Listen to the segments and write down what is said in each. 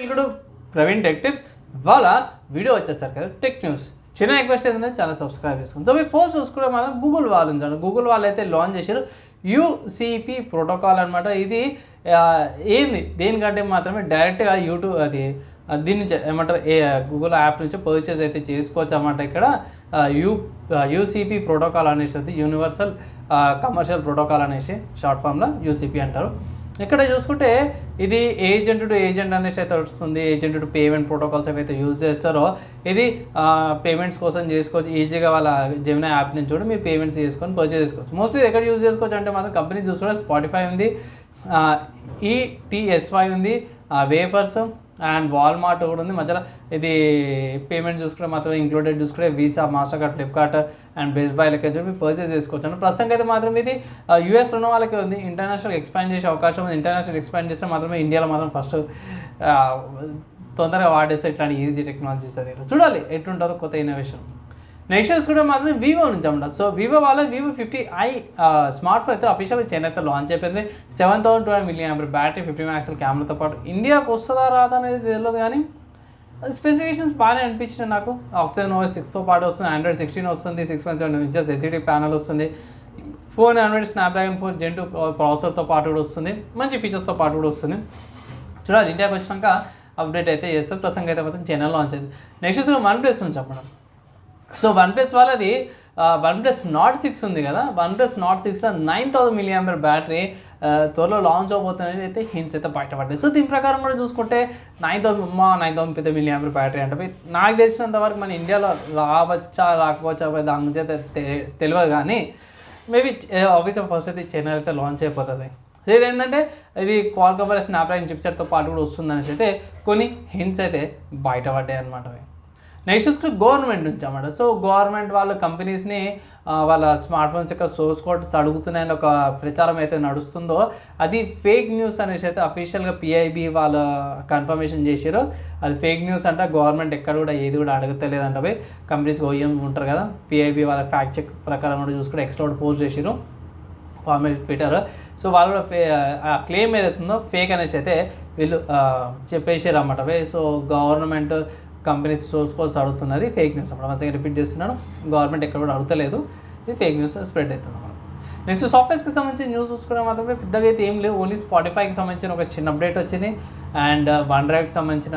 Welcome Praveen tech tips. ఇవాళ video వచ్చేసరికి కదా టెక్ న్యూస్. చిన్న రిక్వెస్ట్ ఏంటంటే ఛానల్ సబ్స్క్రైబ్ చేసుకోండి. సో మీ ఫోన్ చూసుకుంటే మాత్రం గూగుల్ వాళ్ళు ఉంచాను. గూగుల్ వాళ్ళు అయితే లాంచ్ చేశారు యూసీపీ ప్రోటోకాల్ అనమాట. ఇది ఏంది దేనికంటే మాత్రమే డైరెక్ట్గా యూట్యూబ్ దీని నుంచి ఏమంటారు గూగుల్ యాప్ నుంచి పర్చేస్ అయితే చేసుకోవచ్చు అన్నమాట. ఇక్కడ యూసీపీ ప్రోటోకాల్ అనేసి యూనివర్సల్ కమర్షియల్ ప్రోటోకాల్ అనేసి షార్ట్ ఫామ్లో యూసీపీ అంటారు. ఇక్కడ చూసుకుంటే ఇది ఏజెంట్ టు ఏజెంట్ అనేసి అయితే వస్తుంది. ఏజెంట్ టు పేమెంట్ ప్రోటోకాల్స్ ఏవైతే యూజ్ చేస్తారో ఇది పేమెంట్స్ కోసం చేసుకోవచ్చు. ఈజీగా వాళ్ళ జెమినీ యాప్ నుంచి కూడా మీరు పేమెంట్స్ చేసుకొని పర్చేస్ చేసుకోవచ్చు. మోస్ట్లీ ఎక్కడ యూజ్ చేసుకోవచ్చు అంటే మాత్రం కంపెనీ చూసుకుంటే స్పాటిఫై ఉంది, ETSY ఉంది, వేఫర్స్ అండ్ వాల్మార్ట్ కూడా ఉంది. మధ్యలో ఇది పేమెంట్ చూసుకుంటే మాత్రం ఇంక్లూడెడ్ చూసుకుంటే visa, master card, Flipkart and best by లెక్క మీరు పర్చేస్ చేసుకోవచ్చు అండి. ప్రస్తుతానికి అయితే మాత్రం ఇది యూఎస్లో ఉన్న వాళ్ళకి ఉంది. ఇంటర్నేషనల్ ఎక్స్పాండ్ చేసే అవకాశం ఉంది. ఇంటర్నేషనల్ ఎక్స్పాండ్ చేస్తే మాత్రమే ఇండియాలో మాత్రం ఫస్ట్ తొందరగా వాడేస్తే ఇట్లాంటి ఈజీ టెక్నాలజీస్ అది చూడాలి ఎట్లుంటుందో కొత్త ఇన్నోవేషన్. నెక్స్ట్ చూసుకుంటే మాత్రం వివో నుంచి అన్నమాట. సో వివో వాళ్ళ వివో 50i స్మార్ట్ ఫోన్ అయితే అఫీషియల్గా చైనా అయితే లాంచ్ అయిపోయింది. 7200 mAh బ్యాటరీ, 50 MP కెమెరాతో పాటు ఇండియాకు వస్తుందా రాదా అనేది తెలియదు, కానీ స్పెసిఫికేషన్స్ బాగానే అనిపించినాయి నాకు. ఆక్సిజన్ OS 6తో పాటు వస్తుంది, Android 16 వస్తుంది, 6.7 inches LCD ప్యానల్ వస్తుంది, 400 Snapdragon 4 Gen 2 ప్రాసెసర్తో పాటు కూడా వస్తుంది, మంచి ఫీచర్స్తో పాటు కూడా వస్తుంది. చూడాలి ఇండియాకి వచ్చినాక అప్డేట్ అయితే చేస్తారు. ప్రస్తుతం అయితే మాత్రం చైనా లాంచ్ అయింది. నెక్స్ట్ వన్ ప్లస్ నుంచి చెప్పడం. సో వన్ ప్లస్ వాళ్ళది వన్ ప్లస్ నాట్ 6 ఉంది కదా. వన్ ప్లస్ నాట్ 6లో 9000 mAh బ్యాటరీ త్వరలో లాంచ్ అవబోతున్నది అయితే హింట్స్ అయితే బయటపడ్డాయి. సో దీని ప్రకారం కూడా చూసుకుంటే 9000 పెద్ద mAh బ్యాటరీ అంటే నాకు తెలిసినంత వరకు మన ఇండియాలో రావచ్చా రాకపోవచ్చా దాని గురించి అయితే తెలియదు, కానీ మేబీ ఆబ్వియస్గా ఫస్ట్ అయితే చైనా అయితే లాంచ్ అయిపోతుంది. ఇది ఏంటంటే ఇది క్వాల్కామ్ స్నాప్డ్రాగన్ చిప్సెట్తో పాటు కూడా వస్తుంది అనేసి అయితే కొన్ని హింట్స్ అయితే బయటపడ్డాయి అనమాట. నెక్స్ట్ చూసుకుంటే గవర్నమెంట్ నుంచి అన్నమాట. సో గవర్నమెంట్ వాళ్ళ కంపెనీస్ని వాళ్ళ స్మార్ట్ ఫోన్స్ యొక్క సోర్స్ కోడ్స్ అడుగుతున్నాయని ఒక ప్రచారం అయితే నడుస్తుందో అది ఫేక్ న్యూస్ అనేసి అయితే అఫీషియల్గా PIB వాళ్ళు కన్ఫర్మేషన్ చేశారు. అది ఫేక్ న్యూస్ అంటే గవర్నమెంట్ ఎక్కడ కూడా ఏది కూడా అడగతలేదంట. పోయి కంపెనీస్ OEM ఉంటారు కదా, PIB వాళ్ళ ఫ్యాక్ట్ చెక్ ప్రకారం కూడా చూసుకుంటే ఎక్స్ట్రా పోస్ట్ చేశారు ఫార్మేట్ ట్విట్టర్. సో వాళ్ళు ఆ క్లెయిమ్ ఏదైతుందో ఫేక్ అనేసి అయితే వీళ్ళు చెప్పేసారు అన్నమాట. So government companies source codes అడుగుతున్నది ఫేక్ న్యూస్ అన్నమాట. మంచిగా రిపీట్ చేస్తున్నాను, గవర్నమెంట్ ఎక్కడ కూడా అడగలేదు, ఇది ఫేక్ న్యూస్ స్ప్రెడ్ అవుతుంది అన్నమాట. నెక్స్ట్ సాఫ్ట్వేర్స్కి సంబంధించిన న్యూస్ చూసుకోవడం మాత్రమే పెద్దగా అయితే ఏం లేవు. ఓన్లీ స్పాటిఫైకి సంబంధించిన ఒక చిన్న అప్డేట్ వచ్చింది అండ్ వన్ డ్రైవ్కి సంబంధించిన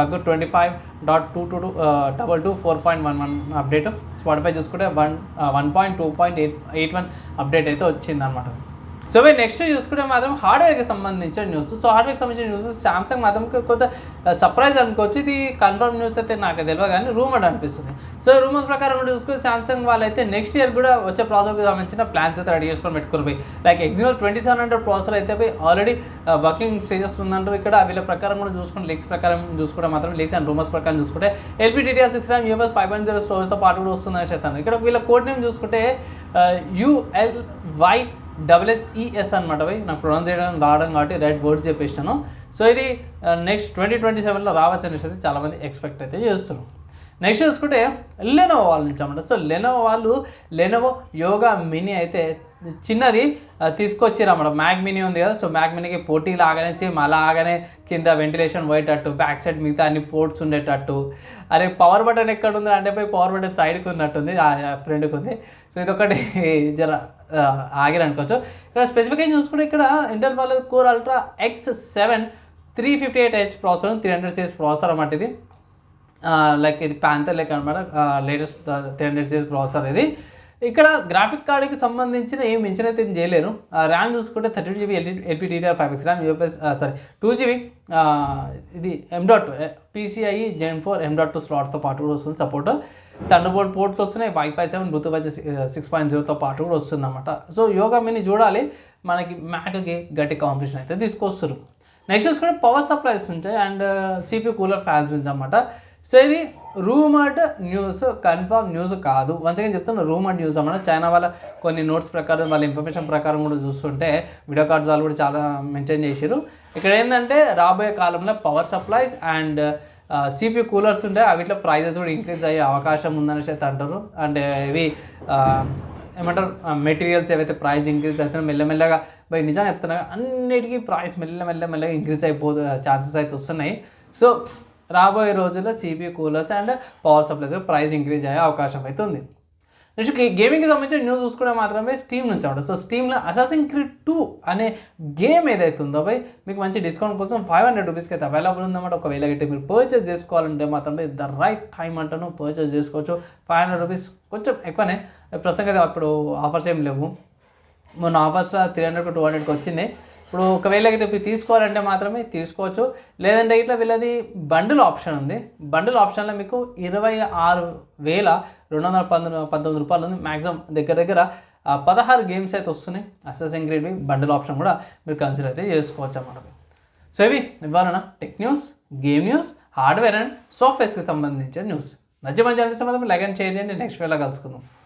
బగ్ 25.2222 4.11 అప్డేట్. స్పాటిఫై చూసుకుంటే 1.2.81 అప్డేట్ అయితే వచ్చింది అనమాట. సో నెక్స్ట్ చూసుకుంటే మాత్రం హార్డ్వేర్కి సంబంధించిన న్యూస్. సో హార్డ్వేర్కి సంబంధించిన న్యూస్ సామ్సంగ్ మాత్రం కొంత సర్ప్రైజ్ అనుకోవచ్చు. ఇది కన్ఫర్మ్ న్యూస్ అయితే నాకు తెలియదు, కానీ రూమర్ అనిపిస్తుంది. సో రూమర్స్ ప్రకారం కూడా చూసుకుంటే సామ్సంగ్ వాళ్ళు అయితే నెక్స్ట్ ఇయర్ కూడా వచ్చే ప్రాసెసర్కి సంబంధించిన ప్లాన్స్ అయితే రెడీ చేసుకొని పెట్టుకుని పోయి లైక్ Exynos 2700 ప్రాసెసర్ అయితే పోయి ఆల్రెడీ వర్కింగ్ స్టేజెస్ ఉందంటారు. ఇక్కడ వీళ్ళ ప్రకారం కూడా చూసుకుంటే లీక్స్ ప్రకారం చూసుకుంటే మాత్రం లీక్స్ అండ్ రూమర్స్ ప్రకారం చూసుకుంటే LPDDR6 RAM UFS 5.0 స్టోరేజ్తో పాటు కూడా వస్తుందని చెప్తాను. ఇక్కడ వీళ్ళ కోడ్ నేమ్ చూసుకుంటే ULYSSES అనమాట. నాకు ప్రొనౌన్స్ చేయడం రావడం కాబట్టి రైట్ వర్డ్స్ చెప్పేసినాను. సో ఇది నెక్స్ట్ 2027లో రావచ్చు అనేసి అయితే చాలామంది ఎక్స్పెక్ట్ అయితే చేస్తున్నాం. నెక్స్ట్ చూసుకుంటే లెనోవో వాళ్ళ నుంచి అన్నమాట. సో లెనోవో వాళ్ళు లెనోవో యోగా మినీ అయితే చిన్నది తీసుకొచ్చారు అన్నమాట. మ్యాక్ మినీ ఉంది కదా, సో మ్యాక్ మినీకి పోటీ లాగానే సేమ్ అలాగనే కింద వెంటిలేషన్ పోయేటట్టు, బ్యాక్ సైడ్ మిగతా అన్ని పోర్ట్స్ ఉండేటట్టు. అరే పవర్ బటన్ ఎక్కడ ఉంది అంటే పోయి పవర్ బటన్ సైడ్కి ఉన్నట్టుంది, ఫ్రంట్కి ఉంది. సో ఇదొకటి జర ఆగిరు అనుకోవచ్చు. ఇక్కడ స్పెసిఫికేషన్ చూసుకుంటే ఇక్కడ ఇంటెల్ వాళ్ళ core ultra X7 358H processor, 300 series processor అన్నమాట. ఇది లైక్ ఇది ప్యాంథర్ లెక్క అనమాట, లేటెస్ట్ 300 series ప్రాసెసర్ ఇది. ఇక్కడ గ్రాఫిక్ కార్డుకి సంబంధించిన ఏం మెన్షన్ అయితే ఏం చేయలేరు. ర్యామ్ చూసుకుంటే 32GB LPDDR5X RAM, UFS 2GB ఇది M.2 PCIe Gen 4 M.2 స్లాట్తో పాటు కూడా వస్తుంది సపోర్ట్. థండర్బోల్ట్ పోర్ట్స్ వస్తున్నాయి, Wi-Fi 7 బ్లూటూత్ 6.0తో పాటు కూడా వస్తుంది అన్నమాట. సో యోగా మినీ చూడాలి, మనకి మ్యాక్కి గట్టి కాంపిటీషన్ అయితే తీసుకొస్తారు. నెక్స్ట్ చూసుకుంటే పవర్ సప్లైస్ నుంచి అండ్ CPU కూలర్ ఫ్యాన్స్ నుంచి అన్నమాట. సో ఇది రూమర్డ్ న్యూస్, కన్ఫర్మ్ న్యూస్ కాదు. వన్స్ అగైన్ చెప్తున్నా, రూమర్డ్ న్యూస్ అన్నమాట. చైనా వాళ్ళ కొన్ని నోట్స్ ప్రకారం వాళ్ళ ఇన్ఫర్మేషన్ ప్రకారం కూడా చూస్తుంటే వీడియో కార్డ్స్ వాళ్ళు కూడా చాలా మెన్షన్ చేశారు. ఇక్కడ ఏంటంటే రాబోయే కాలంలో power supplies and CPU coolers ఉంటే వీటిలో ప్రైజెస్ కూడా ఇంక్రీజ్ అయ్యే అవకాశం ఉందనేసి అయితే అంటారు. అండ్ ఇవి ఏమంటారు మెటీరియల్స్ ఏవైతే ప్రైస్ ఇంక్రీజ్ అవుతున్నాయో మెల్లమెల్లగా బై నిజంగా చెప్తున్నా అన్నిటికీ ప్రైస్ మెల్లగా ఇంక్రీజ్ అయిపోతే ఛాన్సెస్ అయితే వస్తున్నాయి. సో రాబోయే రోజుల్లో CPU coolers and power supplies price increase అయ్యే అవకాశం అయితే ఉంది. నెక్స్ట్ గేమింగ్కి సంబంధించిన న్యూస్ చూసుకుంటే మాత్రమే స్టీమ్ నుంచి ఉంటుంది. సో స్టీమ్లో అసాసిన్ క్రీడ్ 2 అనే గేమ్ ఏదైతే ఉందో బై మీకు మంచి డిస్కౌంట్ కోసం 500 రూపీస్కి అయితే అవైలబుల్ ఉందన్నమాట. ఒకవేళ అయితే మీరు పర్చేస్ చేసుకోవాలంటే మాత్రమే ద రైట్ టైం అంటాను, పర్చేస్ చేసుకోవచ్చు. 500 రూపీస్ కొంచెం ఎక్కువనే, ప్రస్తుతం అయితే అప్పుడు ఆఫర్స్ ఏం లేవు. మొన్న ఆఫర్స్ 300 to 200కి వచ్చింది. ఇప్పుడు ఒకవేళ ఇట్లా తీసుకోవాలంటే మాత్రమే తీసుకోవచ్చు, లేదంటే ఇట్లా వీళ్ళది బండిల్ ఆప్షన్ ఉంది. బండిల్ ఆప్షన్లో మీకు 26,219 రూపాయలు ఉంది. మ్యాక్సిమం దగ్గర 16 గేమ్స్ అయితే వస్తున్నాయి. అసాసిన్ క్రీడ్ బండిల్ ఆప్షన్ కూడా మీరు కన్సిడర్ అయితే చేసుకోవచ్చు అన్నమాట. సో ఇవి ఇవ్వాలన్నా tech news, game news, hardware and సాఫ్ట్వేర్స్కి సంబంధించిన న్యూస్. నచ్చే మంచి అనిపిస్తే మాత్రం లైక్ అండ్ షేర్ చేయండి. నెక్స్ట్ వేళ కలుసుకుందాం.